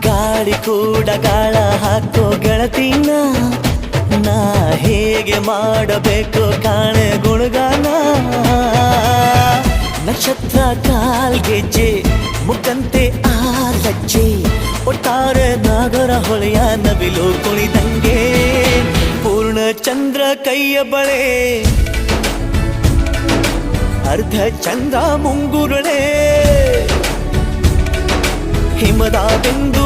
ಗಾಳಿ ಕೂಡ ಗಾಳ ಹಾಕೋ ಗೆಳತಿನ ನಾ ಹೇಗೆ ಮಾಡಬೇಕು ಕಾಣೆ ಗುಣಗಾನ ನಕ್ಷತ್ರ ಕಾಲ್ಗೆಜ್ಜೆ ಮುಖಂತೆ ಆ ಲಜ್ಜೆ ಒಟ್ಟಾರೆ ನಾಗರ ಹೊಳೆಯ ನವಿಲು ಕುಣಿದಂಗೆ ಪೂರ್ಣ ಚಂದ್ರ ಕೈಯ ಬಳೆ ಅರ್ಧ ಚಂದ್ರ ಮುಂಗುರುಳೆ ಹಿಮದ ಬಿಂದು